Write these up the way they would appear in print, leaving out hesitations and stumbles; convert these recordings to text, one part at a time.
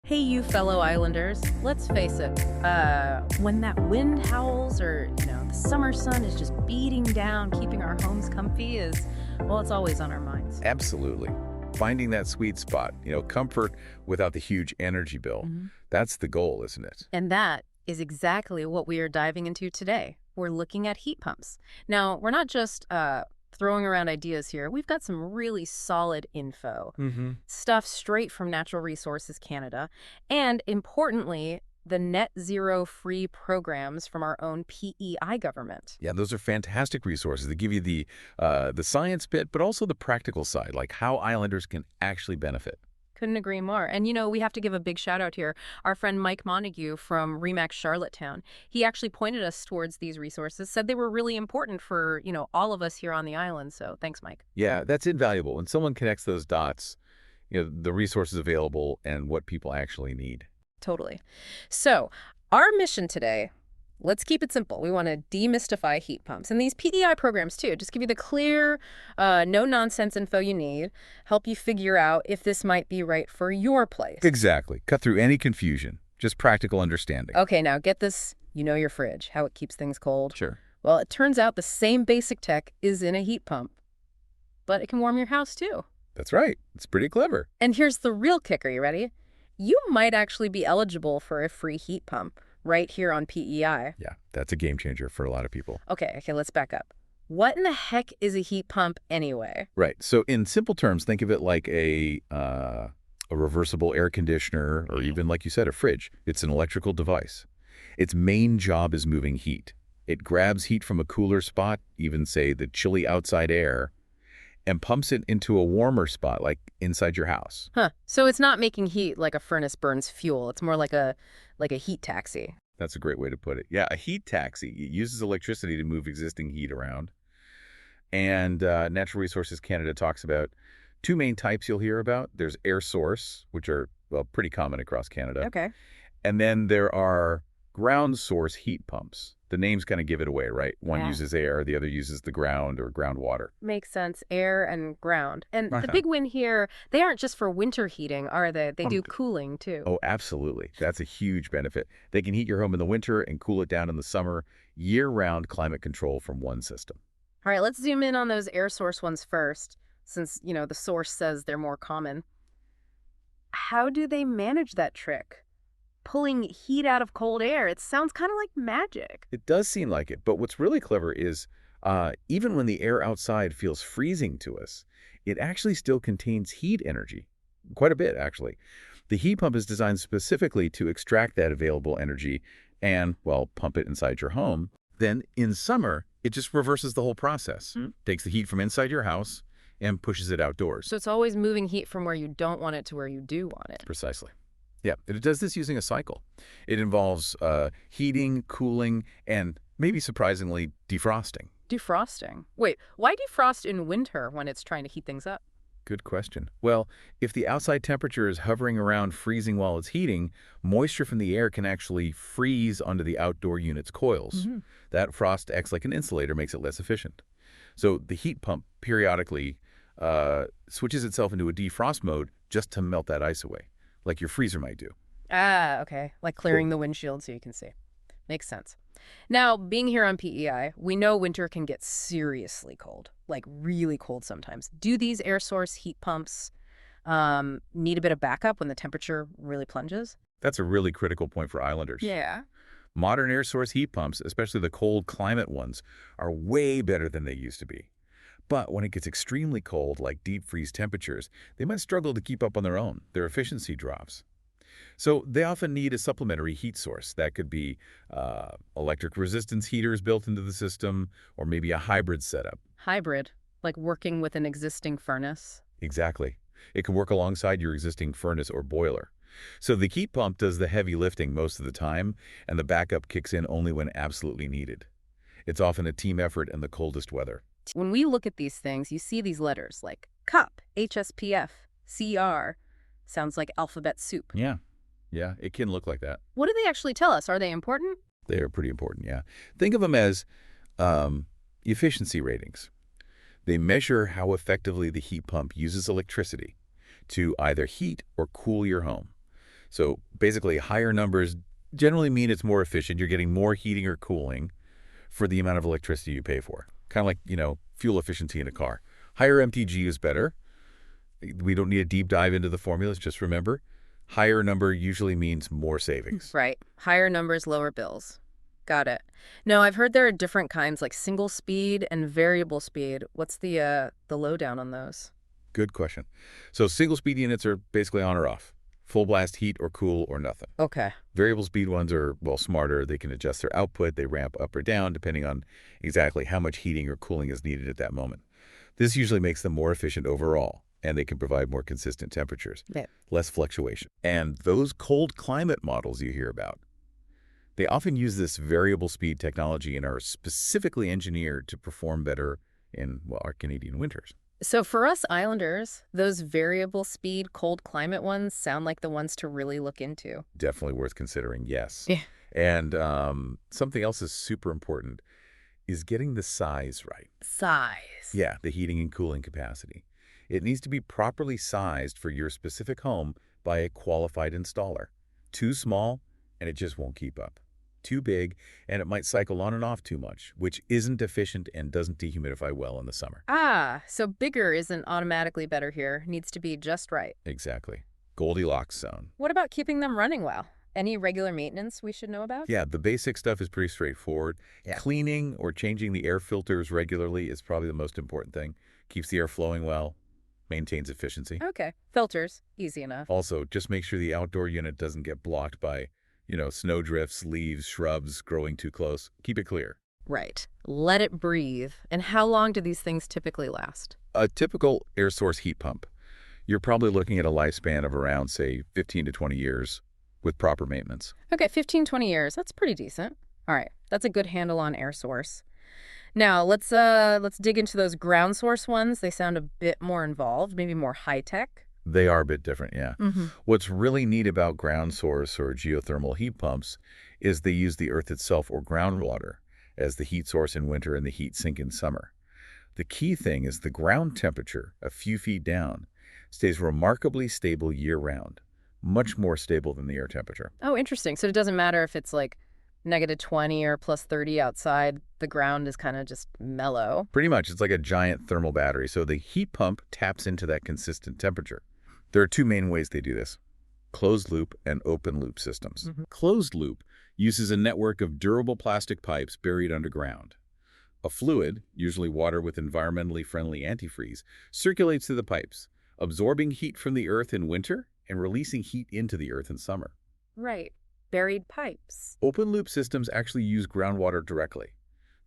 Hey, you fellow islanders, let's face it, when that wind howls or, the summer sun is just beating down, keeping our homes comfy well, it's always on our minds. Absolutely. Finding that sweet spot, comfort without the huge energy bill. Mhm. That's the goal, isn't it? And that is exactly what we are diving into today. We're looking at heat pumps. Now, we're not just throwing around ideas here. We've got some really solid info, Mm-hmm. stuff straight from Natural Resources Canada, and importantly, the net zero free programs from our own PEI government. Yeah, those are fantastic resources. They give you the science bit, but also the practical side, like how islanders can actually benefit. Couldn't agree more. And, we have to give a big shout out here. Our friend Mike Montague from Remax Charlottetown, he actually pointed us towards these resources, said they were really important for, all of us here on the island. So thanks, Mike. Yeah, that's invaluable. When someone connects those dots, the resources available and what people actually need. Totally. So our mission today, let's keep it simple. We want to demystify heat pumps and these PEI programs too. Just give you the clear, no-nonsense info you need, help you figure out if this might be right for your place. Exactly. Cut through any confusion. Just practical understanding. Okay, now get this. You know your fridge, how it keeps things cold. Sure. Well, it turns out the same basic tech is in a heat pump, but it can warm your house too. That's right. It's pretty clever. And here's the real kicker. You ready? You might actually be eligible for a free heat pump right here on PEI. Yeah, that's a game changer for a lot of people. Okay, let's back up. What in the heck is a heat pump anyway? Right. So in simple terms, think of it like a reversible air conditioner or even, like you said, a fridge. It's an electrical device. Its main job is moving heat. It grabs heat from a cooler spot, even say the chilly outside air, and pumps it into a warmer spot, like inside your house. Huh. So it's not making heat like a furnace burns fuel. It's more like a heat taxi. That's a great way to put it. Yeah, a heat taxi. It uses electricity to move existing heat around. And Natural Resources Canada talks about two main types you'll hear about. There's air source, which are, well, pretty common across Canada. Okay. And then there are ground source heat pumps. The names kind of give it away, right? One Yeah. uses air, the other uses the ground or groundwater. Makes sense. Air and ground. And the Uh-huh. big win here, they aren't just for winter heating, are they? They do cooling too. Oh, absolutely. That's a huge benefit. They can heat your home in the winter and cool it down in the summer, year-round climate control from one system. All right, let's zoom in on those air source ones first, since, the source says they're more common. How do they manage that trick? Pulling heat out of cold air. It sounds kind of like magic. It does seem like it, but what's really clever is even when the air outside feels freezing to us, it actually still contains heat energy, quite a bit, actually. The heat pump is designed specifically to extract that available energy and, well, pump it inside your home. Then in summer, it just reverses the whole process. Takes the heat from inside your house and pushes it outdoors. So it's always moving heat from where you don't want it to where you do want it. Precisely. Yeah, it does this using a cycle. It involves heating, cooling, and maybe surprisingly, defrosting. Defrosting. Wait, why defrost in winter when it's trying to heat things up? Good question. Well, if the outside temperature is hovering around freezing while it's heating, moisture from the air can actually freeze onto the outdoor unit's coils. That frost acts like an insulator, makes it less efficient. So the heat pump periodically switches itself into a defrost mode just to melt that ice away, like your freezer might do. Ah, okay. Like clearing the windshield so you can see. Makes sense. Now, being here on PEI, we know winter can get seriously cold, like really cold sometimes. Do these air source heat pumps need a bit of backup when the temperature really plunges? That's a really critical point for islanders. Yeah. Modern air source heat pumps, especially the cold climate ones, are way better than they used to be. But when it gets extremely cold, like deep freeze temperatures, they might struggle to keep up on their own. Their efficiency drops. So they often need a supplementary heat source. That could be electric resistance heaters built into the system, or maybe a hybrid setup. Hybrid, like working with an existing furnace. Exactly. It can work alongside your existing furnace or boiler. So the heat pump does the heavy lifting most of the time, and the backup kicks in only when absolutely needed. It's often a team effort in the coldest weather. When we look at these things, you see these letters like CUP, HSPF, CR. Sounds like alphabet soup. Yeah, it can look like that. What do they actually tell us? Are they important? They are pretty important, yeah. Think of them as efficiency ratings. They measure how effectively the heat pump uses electricity to either heat or cool your home. So basically, higher numbers generally mean it's more efficient. You're getting more heating or cooling for the amount of electricity you pay for. Kind of like, fuel efficiency in a car. Higher MTG is better. We don't need a deep dive into the formulas. Just remember, higher number usually means more savings. Right. Higher numbers, lower bills. Got it. No, I've heard there are different kinds like single speed and variable speed. What's the lowdown on those? Good question. So single speed units are basically on or off. Full blast heat or cool or nothing. Okay. Variable speed ones are, well, smarter. They can adjust their output. They ramp up or down depending on exactly how much heating or cooling is needed at that moment. This usually makes them more efficient overall, and they can provide more consistent temperatures, Yeah. less fluctuation. And those cold climate models you hear about, they often use this variable speed technology and are specifically engineered to perform better in, well, our Canadian winters. So for us islanders, those variable speed cold climate ones sound like the ones to really look into. Definitely worth considering, yes. Yeah. And something else is super important is getting the size right. Size. Yeah, the heating and cooling capacity. It needs to be properly sized for your specific home by a qualified installer. Too small, and it just won't keep up. Too big, and it might cycle on and off too much, which isn't efficient and doesn't dehumidify well in the summer. Ah, so bigger isn't automatically better here. Needs to be just right. Exactly. Goldilocks zone. What about keeping them running well? Any regular maintenance we should know about? Yeah, the basic stuff is pretty straightforward. Yeah. Cleaning or changing the air filters regularly is probably the most important thing. Keeps the air flowing well, maintains efficiency. Okay. Filters. Easy enough. Also, just make sure the outdoor unit doesn't get blocked by, snowdrifts, leaves, shrubs growing too close. Keep it clear. Right. Let it breathe. And how long do these things typically last? A typical air source heat pump, you're probably looking at a lifespan of around, say, 15 to 20 years with proper maintenance. Okay, 15, 20 years. That's pretty decent. All right. That's a good handle on air source. Now, let's dig into those ground source ones. They sound a bit more involved, maybe more high-tech. They are a bit different, yeah. Mm-hmm. What's really neat about ground source or geothermal heat pumps is they use the earth itself or groundwater as the heat source in winter and the heat sink in summer. The key thing is the ground temperature, a few feet down, stays remarkably stable year-round, much more stable than the air temperature. Oh, interesting. So it doesn't matter if it's like -20 or +30 outside, the ground is kind of just mellow. Pretty much, it's like a giant thermal battery, so the heat pump taps into that consistent temperature. There are two main ways they do this: closed loop and open loop systems. Mm-hmm. Closed loop uses a network of durable plastic pipes buried underground. A fluid, usually water with environmentally friendly antifreeze, circulates through the pipes, absorbing heat from the earth in winter and releasing heat into the earth in summer. Right. Buried pipes. Open loop systems actually use groundwater directly.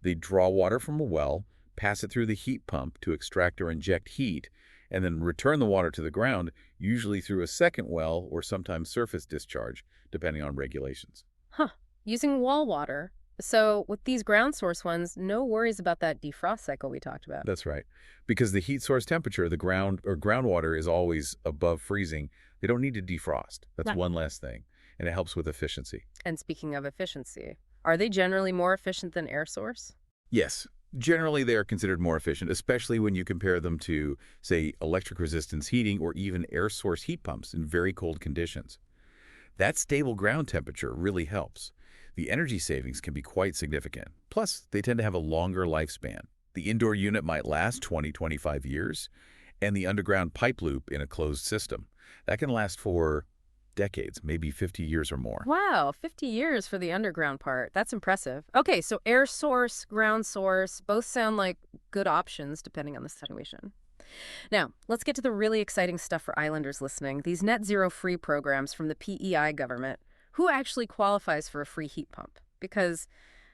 They draw water from a well, pass it through the heat pump to extract or inject heat, and then return the water to the ground, usually through a second well or sometimes surface discharge, depending on regulations. Huh. Using wall water. So with these ground source ones, no worries about that defrost cycle we talked about. That's right. Because the heat source temperature, the ground or groundwater, is always above freezing, they don't need to defrost. That's Right. one less thing, and it helps with efficiency. And speaking of efficiency, are they generally more efficient than air source? Yes, generally they are considered more efficient, especially when you compare them to, say, electric resistance heating or even air source heat pumps in very cold conditions. That stable ground temperature really helps. The energy savings can be quite significant. Plus, they tend to have a longer lifespan. The indoor unit might last 20, 25 years, and the underground pipe loop in a closed system, that can last for decades, maybe 50 years or more. Wow, 50 years for the underground part. That's impressive. Okay, so air source, ground source, both sound like good options depending on the situation. Now, let's get to the really exciting stuff for islanders listening. These net zero free programs from the PEI government. Who actually qualifies for a free heat pump? Because,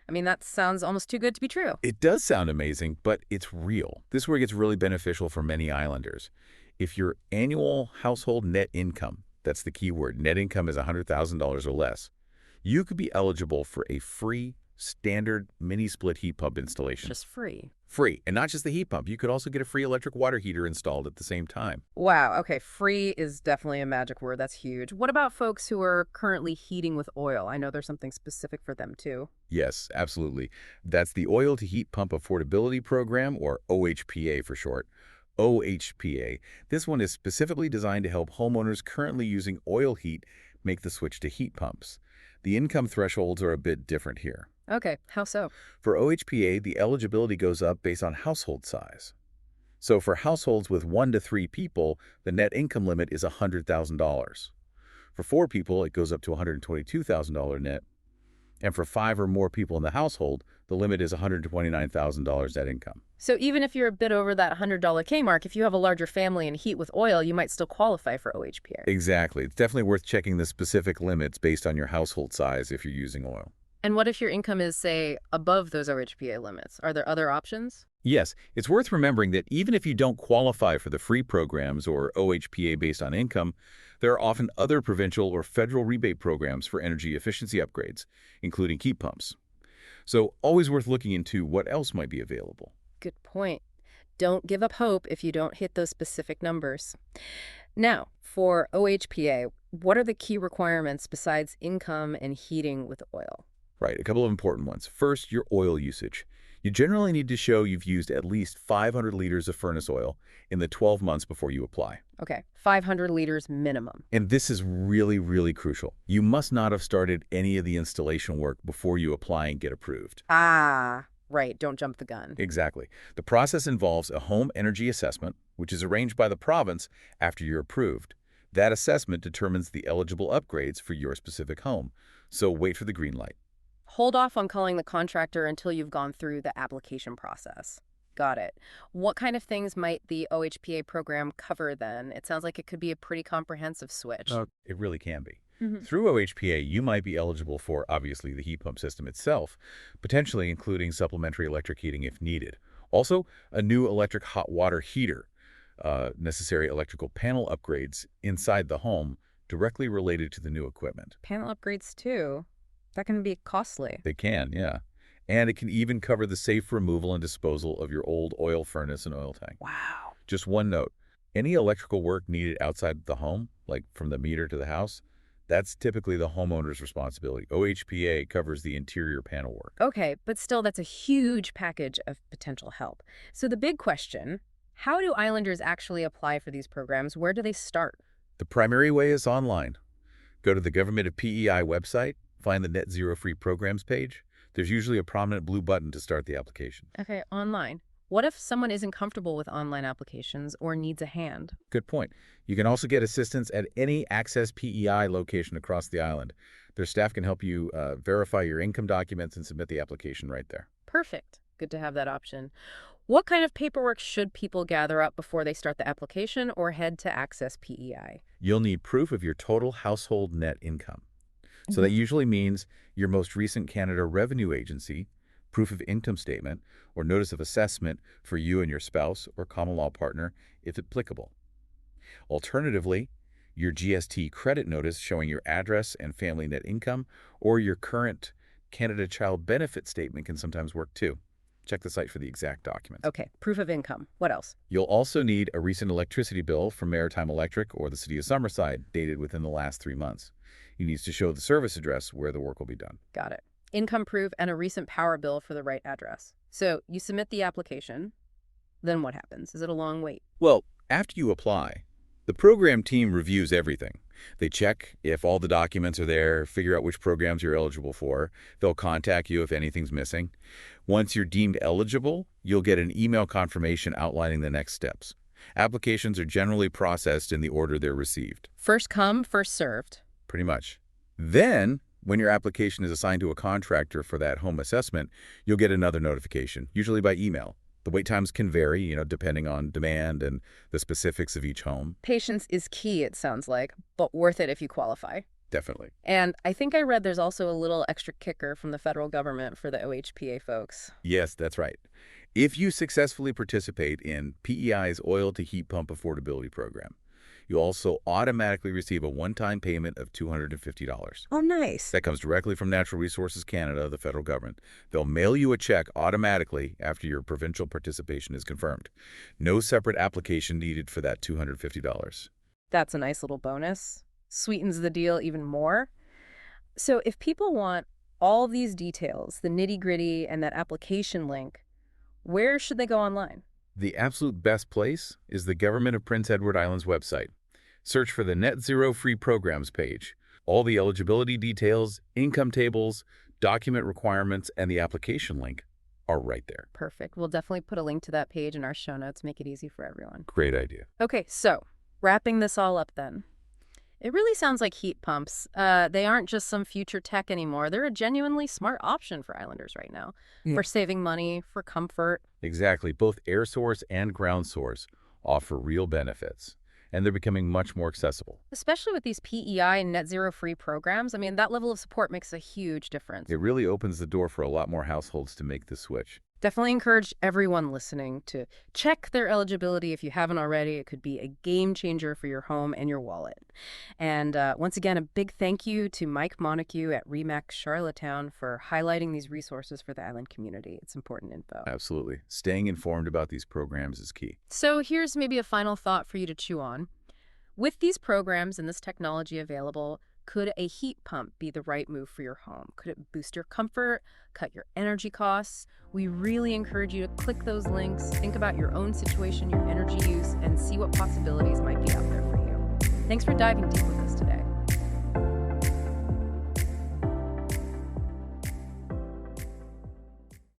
that sounds almost too good to be true. It does sound amazing, but it's real. This is where it gets really beneficial for many islanders. If your annual household net income, that's the key word, net income is $100,000 or less, you could be eligible for a free standard mini split heat pump installation. Just free. Free. And not just the heat pump. You could also get a free electric water heater installed at the same time. Wow, okay, free is definitely a magic word. That's huge. What about folks who are currently heating with oil? I know there's something specific for them too. Yes, absolutely. That's the Oil to Heat Pump Affordability Program, or OHPA for short. OHPA. This one is specifically designed to help homeowners currently using oil heat make the switch to heat pumps. The income thresholds are a bit different here. Okay, how so? For OHPA, the eligibility goes up based on household size. So for households with 1 to 3 people, the net income limit is $100,000. For 4 people, it goes up to $122,000 net. And for 5 or more people in the household, the limit is $129,000 net income. So even if you're a bit over that $100 K mark, if you have a larger family and heat with oil, you might still qualify for OHPA. Exactly. It's definitely worth checking the specific limits based on your household size if you're using oil. And what if your income is, say, above those OHPA limits? Are there other options? Yes, it's worth remembering that even if you don't qualify for the free programs or OHPA based on income, there are often other provincial or federal rebate programs for energy efficiency upgrades, including heat pumps. So always worth looking into what else might be available. Good point. Don't give up hope if you don't hit those specific numbers. Now, for OHPA, what are the key requirements besides income and heating with oil? Right, a couple of important ones. First, your oil usage. You generally need to show you've used at least 500 liters of furnace oil in the 12 months before you apply. Okay, 500 liters minimum. And this is really, really crucial. You must not have started any of the installation work before you apply and get approved. Ah, right, don't jump the gun. Exactly. The process involves a home energy assessment, which is arranged by the province after you're approved. That assessment determines the eligible upgrades for your specific home. So wait for the green light. Hold off on calling the contractor until you've gone through the application process. Got it. What kind of things might the OHPA program cover then? It sounds like it could be a pretty comprehensive switch. It really can be. Mhm. Through OHPA, you might be eligible for, obviously, the heat pump system itself, potentially including supplementary electric heating if needed. Also, a new electric hot water heater, necessary electrical panel upgrades inside the home directly related to the new equipment. Panel upgrades too. That can be costly. They can, yeah. And it can even cover the safe removal and disposal of your old oil furnace and oil tank. Wow. Just one note, any electrical work needed outside the home, like from the meter to the house, that's typically the homeowner's responsibility. OHPA covers the interior panel work. Okay, but still, that's a huge package of potential help. So the big question, how do islanders actually apply for these programs? Where do they start? The primary way is online. Go to the Government of PEI website, find the Net Zero Free Programs page. There's usually a prominent blue button to start the application. Okay, online. What if someone isn't comfortable with online applications or needs a hand? Good point. You can also get assistance at any Access PEI location across the island. Their staff can help you verify your income documents and submit the application right there. Perfect. Good to have that option. What kind of paperwork should people gather up before they start the application or head to Access PEI? You'll need proof of your total household net income. So that usually means your most recent Canada Revenue Agency, proof of income statement, or notice of assessment for you and your spouse or common law partner, if applicable. Alternatively, your GST credit notice showing your address and family net income, or your current Canada Child Benefit Statement can sometimes work too. Check the site for the exact documents. Okay, proof of income. What else? You'll also need a recent electricity bill from Maritime Electric or the City of Summerside dated within the last 3 months. You need to show the service address where the work will be done. Got it. Income proof and a recent power bill for the right address. So you submit the application. Then what happens? Is it a long wait? Well, after you apply, the program team reviews everything. They check if all the documents are there, figure out which programs you're eligible for. They'll contact you if anything's missing. Once you're deemed eligible, you'll get an email confirmation outlining the next steps. Applications are generally processed in the order they're received. First come, first served. Pretty much. Then, when your application is assigned to a contractor for that home assessment, you'll get another notification, usually by email. The wait times can vary, depending on demand and the specifics of each home. Patience is key, it sounds like, but worth it if you qualify. Definitely. And I think I read there's also a little extra kicker from the federal government for the OHPA folks. Yes, that's right. If you successfully participate in PEI's Oil to Heat Pump Affordability Program, you also automatically receive a one-time payment of $250. Oh, nice. That comes directly from Natural Resources Canada, the federal government. They'll mail you a check automatically after your provincial participation is confirmed. No separate application needed for that $250. That's a nice little bonus. Sweetens the deal even more. So if people want all these details, the nitty-gritty and that application link, where should they go online? The absolute best place is the Government of Prince Edward Island's website. Search for the Net Zero Free Programs page. All the eligibility details, income tables, document requirements, and the application link are right there. Perfect. We'll definitely put a link to that page in our show notes, make it easy for everyone. Great idea. Okay, so wrapping this all up then. It really sounds like heat pumps. They aren't just some future tech anymore. They're a genuinely smart option for islanders right now, for saving money, for comfort. Exactly. Both air source and ground source offer real benefits, and they're becoming much more accessible. Especially with these PEI and net zero free programs. I mean, that level of support makes a huge difference. It really opens the door for a lot more households to make the switch. Definitely encourage everyone listening to check their eligibility if you haven't already. It could be a game changer for your home and your wallet. And once again, a big thank you to Mike Montague at Remax Charlottetown for highlighting these resources for the island community. It's important info. Absolutely. Staying informed about these programs is key. So here's maybe a final thought for you to chew on. With these programs and this technology available, could a heat pump be the right move for your home? Could it boost your comfort, cut your energy costs? We really encourage you to click those links, think about your own situation, your energy use, and see what possibilities might be out there for you. Thanks for diving deep with